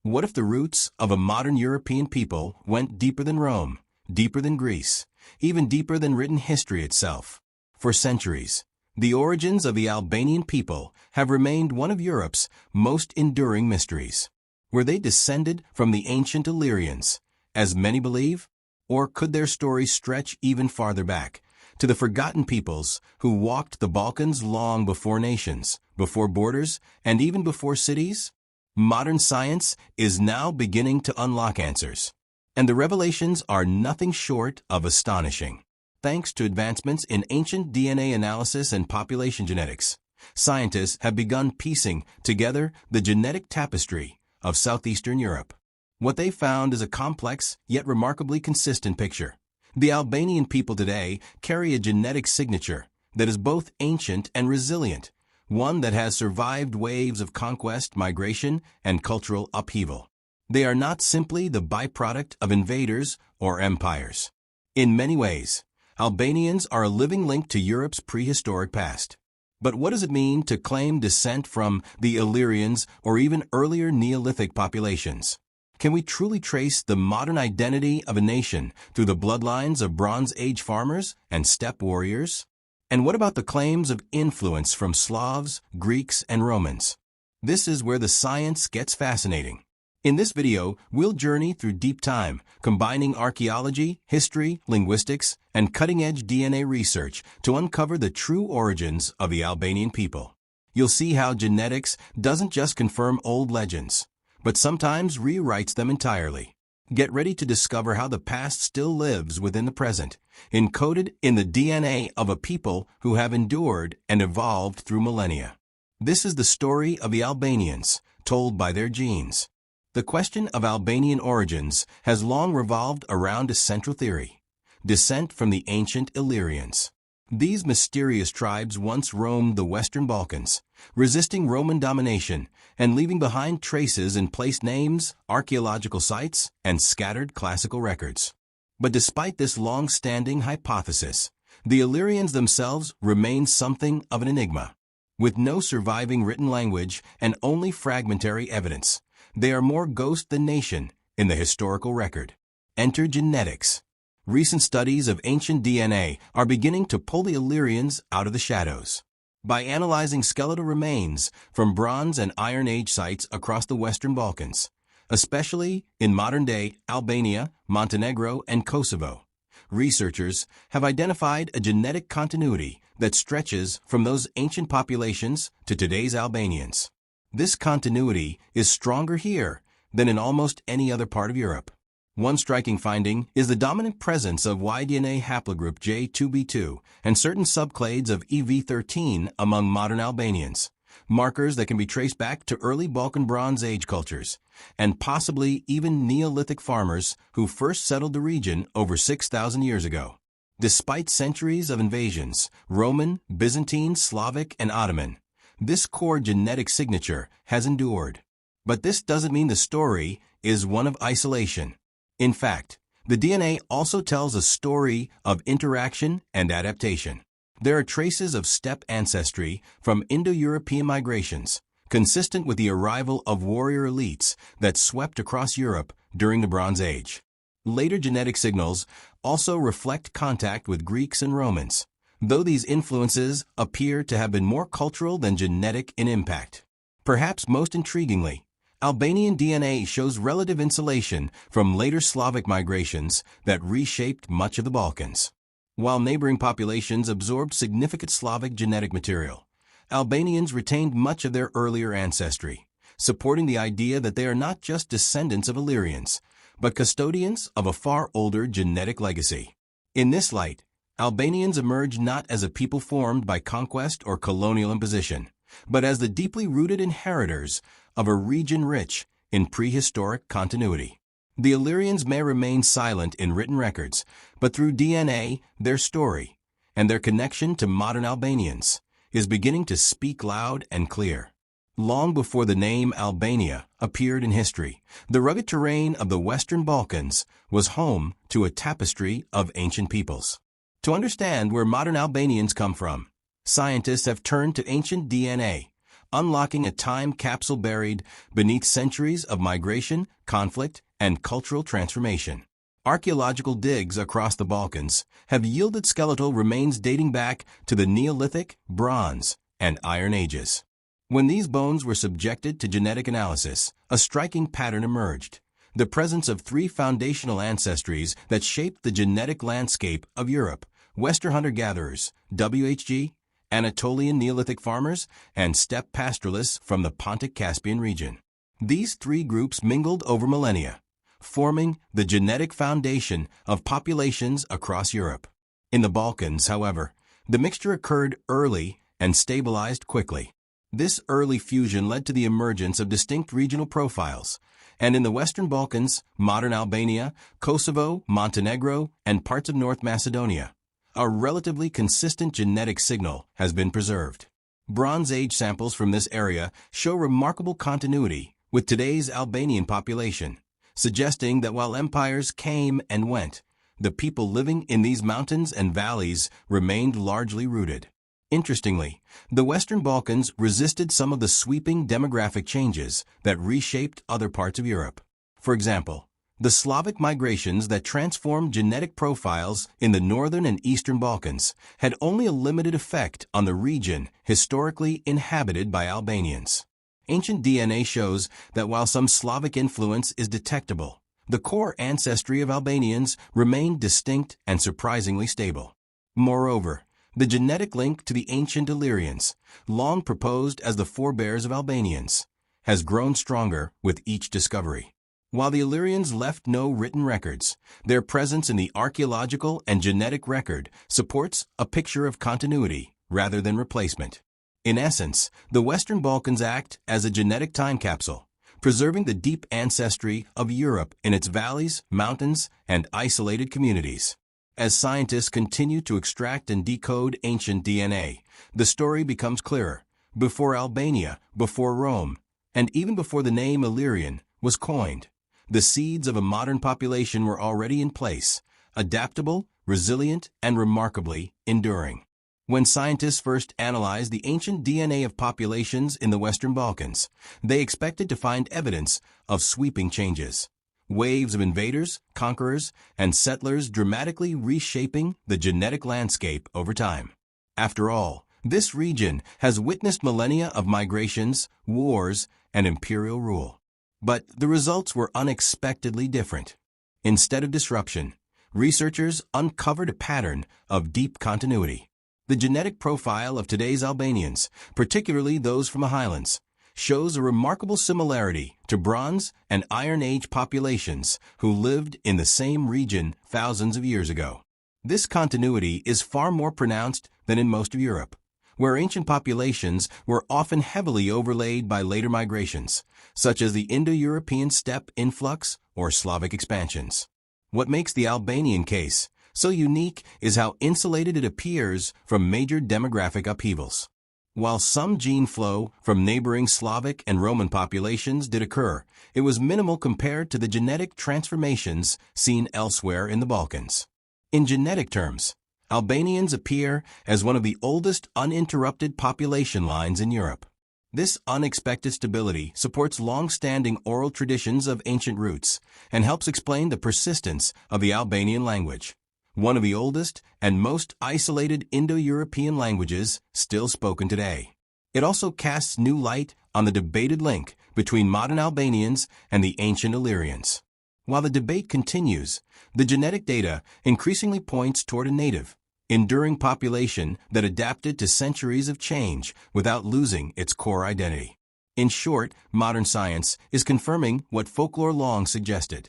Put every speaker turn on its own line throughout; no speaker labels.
What if the roots of a modern European people went deeper than Rome, deeper than Greece, even deeper than written history itself? For centuries, the origins of the Albanian people have remained one of Europe's most enduring mysteries. Were they descended from the ancient Illyrians, as many believe? Or could their story stretch even farther back, to the forgotten peoples who walked the Balkans long before nations, before borders, and even before cities? Modern science is now beginning to unlock answers, and the revelations are nothing short of astonishing. Thanks to advancements in ancient DNA analysis and population genetics, scientists have begun piecing together the genetic tapestry of southeastern Europe. What they found is a complex yet remarkably consistent picture. The Albanian people today carry a genetic signature that is both ancient and resilient, one that has survived waves of conquest, migration, and cultural upheaval. They are not simply the byproduct of invaders or empires. In many ways, Albanians are a living link to Europe's prehistoric past. But what does it mean to claim descent from the Illyrians or even earlier Neolithic populations? Can we truly trace the modern identity of a nation through the bloodlines of Bronze Age farmers and steppe warriors? And what about the claims of influence from Slavs, Greeks, and Romans? This is where the science gets fascinating. In this video, we'll journey through deep time, combining archaeology, history, linguistics, and cutting-edge DNA research to uncover the true origins of the Albanian people. You'll see how genetics doesn't just confirm old legends, but sometimes rewrites them entirely. Get ready to discover how the past still lives within the present, encoded in the DNA of a people who have endured and evolved through millennia. This is the story of the Albanians, told by their genes. The question of Albanian origins has long revolved around a central theory: descent from the ancient Illyrians. These mysterious tribes once roamed the Western Balkans, resisting Roman domination and leaving behind traces in place names, archaeological sites, and scattered classical records. But despite this long-standing hypothesis, the Illyrians themselves remain something of an enigma. With no surviving written language and only fragmentary evidence, they are more ghost than nation in the historical record. Enter genetics. Recent studies of ancient DNA are beginning to pull the Illyrians out of the shadows. By analyzing skeletal remains from Bronze and Iron Age sites across the Western Balkans, especially in modern-day Albania, Montenegro, and Kosovo, researchers have identified a genetic continuity that stretches from those ancient populations to today's Albanians. This continuity is stronger here than in almost any other part of Europe. One striking finding is the dominant presence of Y-DNA haplogroup J2B2 and certain subclades of EV13 among modern Albanians, markers that can be traced back to early Balkan Bronze Age cultures, and possibly even Neolithic farmers who first settled the region over 6,000 years ago. Despite centuries of invasions, Roman, Byzantine, Slavic, and Ottoman, this core genetic signature has endured. But this doesn't mean the story is one of isolation. In fact, the DNA also tells a story of interaction and adaptation. There are traces of steppe ancestry from Indo-European migrations, consistent with the arrival of warrior elites that swept across Europe during the Bronze Age. Later genetic signals also reflect contact with Greeks and Romans, though these influences appear to have been more cultural than genetic in impact. Perhaps most intriguingly, Albanian DNA shows relative insulation from later Slavic migrations that reshaped much of the Balkans. While neighboring populations absorbed significant Slavic genetic material, Albanians retained much of their earlier ancestry, supporting the idea that they are not just descendants of Illyrians, but custodians of a far older genetic legacy. In this light, Albanians emerge not as a people formed by conquest or colonial imposition, but as the deeply rooted inheritors of a region rich in prehistoric continuity. The Illyrians may remain silent in written records, but through DNA, their story, and their connection to modern Albanians, is beginning to speak loud and clear. Long before the name Albania appeared in history, the rugged terrain of the Western Balkans was home to a tapestry of ancient peoples. To understand where modern Albanians come from, scientists have turned to ancient DNA, unlocking a time capsule buried beneath centuries of migration, conflict, and cultural transformation. Archaeological digs across the Balkans have yielded skeletal remains dating back to the Neolithic, Bronze, and Iron Ages. When these bones were subjected to genetic analysis, a striking pattern emerged: the presence of three foundational ancestries that shaped the genetic landscape of Europe: Western hunter-gatherers, WHG, Anatolian Neolithic farmers, and steppe pastoralists from the Pontic-Caspian region. These three groups mingled over millennia, forming the genetic foundation of populations across Europe. In the Balkans, however, the mixture occurred early and stabilized quickly. This early fusion led to the emergence of distinct regional profiles, and in the Western Balkans, modern Albania, Kosovo, Montenegro, and parts of North Macedonia, a relatively consistent genetic signal has been preserved. Bronze Age samples from this area show remarkable continuity with today's Albanian population, suggesting that while empires came and went, the people living in these mountains and valleys remained largely rooted. Interestingly, the Western Balkans resisted some of the sweeping demographic changes that reshaped other parts of Europe. For example, the Slavic migrations that transformed genetic profiles in the northern and eastern Balkans had only a limited effect on the region historically inhabited by Albanians. Ancient DNA shows that while some Slavic influence is detectable, the core ancestry of Albanians remained distinct and surprisingly stable. Moreover, the genetic link to the ancient Illyrians, long proposed as the forebears of Albanians, has grown stronger with each discovery. While the Illyrians left no written records, their presence in the archaeological and genetic record supports a picture of continuity rather than replacement. In essence, the Western Balkans act as a genetic time capsule, preserving the deep ancestry of Europe in its valleys, mountains, and isolated communities. As scientists continue to extract and decode ancient DNA, the story becomes clearer. Before Albania, before Rome, and even before the name Illyrian was coined, the seeds of a modern population were already in place, adaptable, resilient, and remarkably enduring. When scientists first analyzed the ancient DNA of populations in the Western Balkans, they expected to find evidence of sweeping changes. Waves of invaders, conquerors, and settlers dramatically reshaping the genetic landscape over time. After all, this region has witnessed millennia of migrations, wars, and imperial rule. But the results were unexpectedly different. Instead of disruption, researchers uncovered a pattern of deep continuity. The genetic profile of today's Albanians, particularly those from the highlands, shows a remarkable similarity to Bronze and Iron Age populations who lived in the same region thousands of years ago. This continuity is far more pronounced than in most of Europe, where ancient populations were often heavily overlaid by later migrations, such as the Indo-European steppe influx or Slavic expansions. What makes the Albanian case so unique is how insulated it appears from major demographic upheavals. While some gene flow from neighboring Slavic and Roman populations did occur, it was minimal compared to the genetic transformations seen elsewhere in the Balkans. In genetic terms, Albanians appear as one of the oldest uninterrupted population lines in Europe. This unexpected stability supports long-standing oral traditions of ancient roots and helps explain the persistence of the Albanian language, one of the oldest and most isolated Indo-European languages still spoken today. It also casts new light on the debated link between modern Albanians and the ancient Illyrians. While the debate continues, the genetic data increasingly points toward a native, enduring population that adapted to centuries of change without losing its core identity. In short, modern science is confirming what folklore long suggested.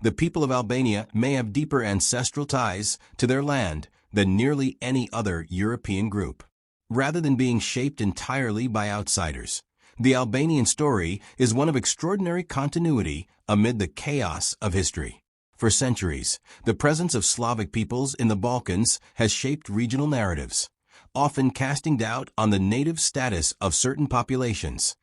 The people of Albania may have deeper ancestral ties to their land than nearly any other European group. Rather than being shaped entirely by outsiders, the Albanian story is one of extraordinary continuity amid the chaos of history. For centuries, the presence of Slavic peoples in the Balkans has shaped regional narratives, often casting doubt on the native status of certain populations,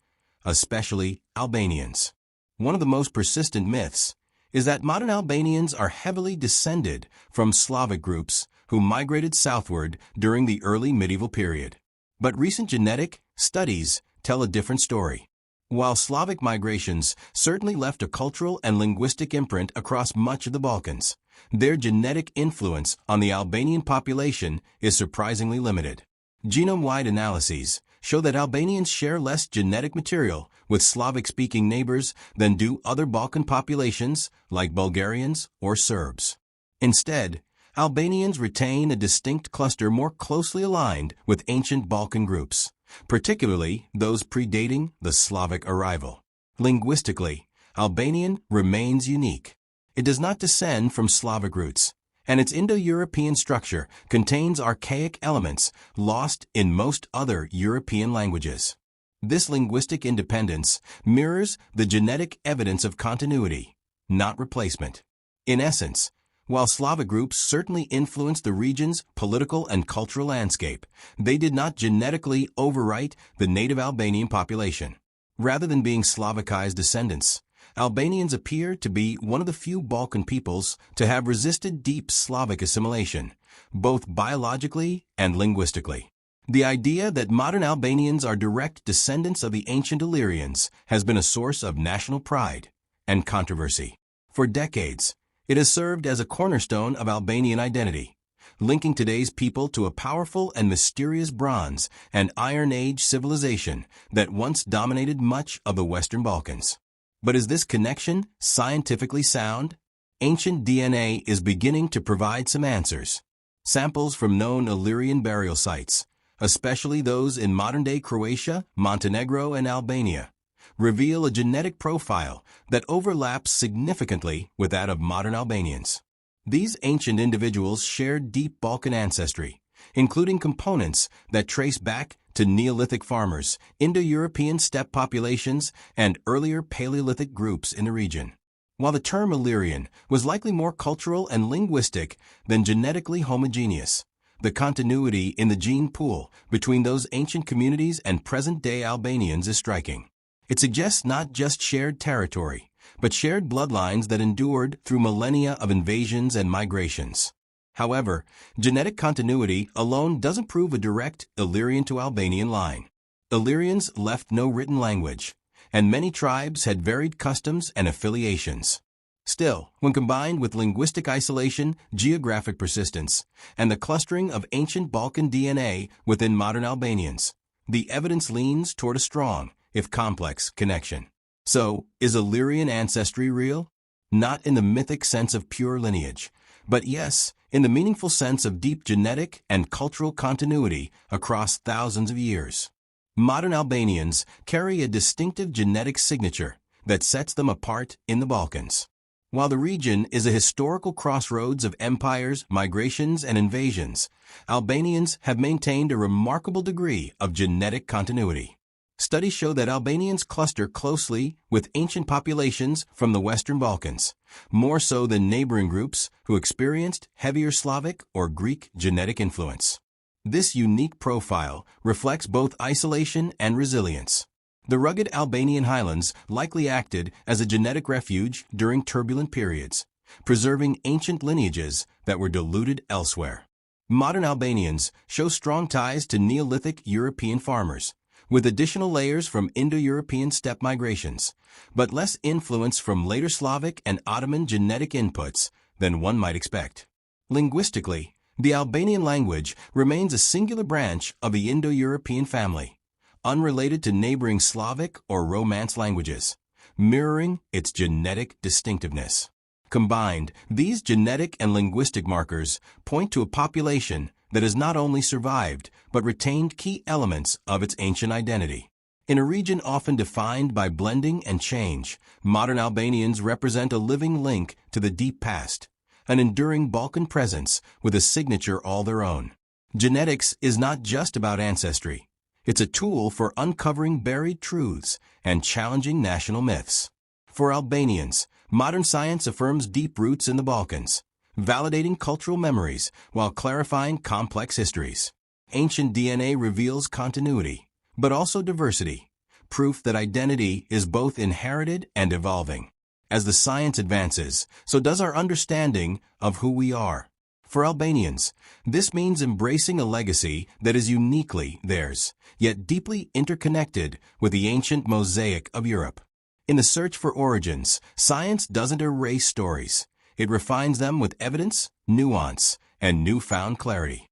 especially Albanians. One of the most persistent myths is that modern Albanians are heavily descended from Slavic groups who migrated southward during the early medieval period. But recent genetic studies tell a different story. While Slavic migrations certainly left a cultural and linguistic imprint across much of the Balkans, their genetic influence on the Albanian population is surprisingly limited. Genome-wide analyses show that Albanians share less genetic material with Slavic-speaking neighbors than do other Balkan populations like Bulgarians or Serbs. Instead, Albanians retain a distinct cluster more closely aligned with ancient Balkan groups, particularly those predating the Slavic arrival. Linguistically, Albanian remains unique. It does not descend from Slavic roots, and its Indo-European structure contains archaic elements lost in most other European languages. This linguistic independence mirrors the genetic evidence of continuity, not replacement. In essence, while Slavic groups certainly influenced the region's political and cultural landscape, they did not genetically overwrite the native Albanian population. Rather than being Slavicized descendants, Albanians appear to be one of the few Balkan peoples to have resisted deep Slavic assimilation, both biologically and linguistically. The idea that modern Albanians are direct descendants of the ancient Illyrians has been a source of national pride and controversy. For decades, it has served as a cornerstone of Albanian identity, linking today's people to a powerful and mysterious Bronze and Iron Age civilization that once dominated much of the Western Balkans. But is this connection scientifically sound? Ancient DNA is beginning to provide some answers. Samples from known Illyrian burial sites, especially those in modern-day Croatia, Montenegro, and Albania, reveal a genetic profile that overlaps significantly with that of modern Albanians. These ancient individuals shared deep Balkan ancestry, including components that trace back to Neolithic farmers, Indo-European steppe populations, and earlier Paleolithic groups in the region. While the term Illyrian was likely more cultural and linguistic than genetically homogeneous, the continuity in the gene pool between those ancient communities and present-day Albanians is striking. It suggests not just shared territory, but shared bloodlines that endured through millennia of invasions and migrations. However, genetic continuity alone doesn't prove a direct Illyrian to Albanian line. Illyrians left no written language, and many tribes had varied customs and affiliations. Still, when combined with linguistic isolation, geographic persistence, and the clustering of ancient Balkan DNA within modern Albanians, the evidence leans toward a strong, if complex, connection. So, is Illyrian ancestry real? Not in the mythic sense of pure lineage, but yes, in the meaningful sense of deep genetic and cultural continuity across thousands of years. Modern Albanians carry a distinctive genetic signature that sets them apart in the Balkans. While the region is a historical crossroads of empires, migrations, and invasions, Albanians have maintained a remarkable degree of genetic continuity. Studies show that Albanians cluster closely with ancient populations from the Western Balkans, more so than neighboring groups who experienced heavier Slavic or Greek genetic influence. This unique profile reflects both isolation and resilience. The rugged Albanian highlands likely acted as a genetic refuge during turbulent periods, preserving ancient lineages that were diluted elsewhere. Modern Albanians show strong ties to Neolithic European farmers, with additional layers from Indo-European steppe migrations, but less influence from later Slavic and Ottoman genetic inputs than one might expect. Linguistically, the Albanian language remains a singular branch of the Indo-European family, unrelated to neighboring Slavic or Romance languages, mirroring its genetic distinctiveness. Combined, these genetic and linguistic markers point to a population that has not only survived, but retained key elements of its ancient identity. In a region often defined by blending and change, modern Albanians represent a living link to the deep past, an enduring Balkan presence with a signature all their own. Genetics is not just about ancestry. It's a tool for uncovering buried truths and challenging national myths. For Albanians, modern science affirms deep roots in the Balkans, validating cultural memories while clarifying complex histories. Ancient DNA reveals continuity, but also diversity, proof that identity is both inherited and evolving. As the science advances, so does our understanding of who we are. For Albanians, this means embracing a legacy that is uniquely theirs, yet deeply interconnected with the ancient mosaic of Europe. In the search for origins, science doesn't erase stories. It refines them with evidence, nuance, and newfound clarity.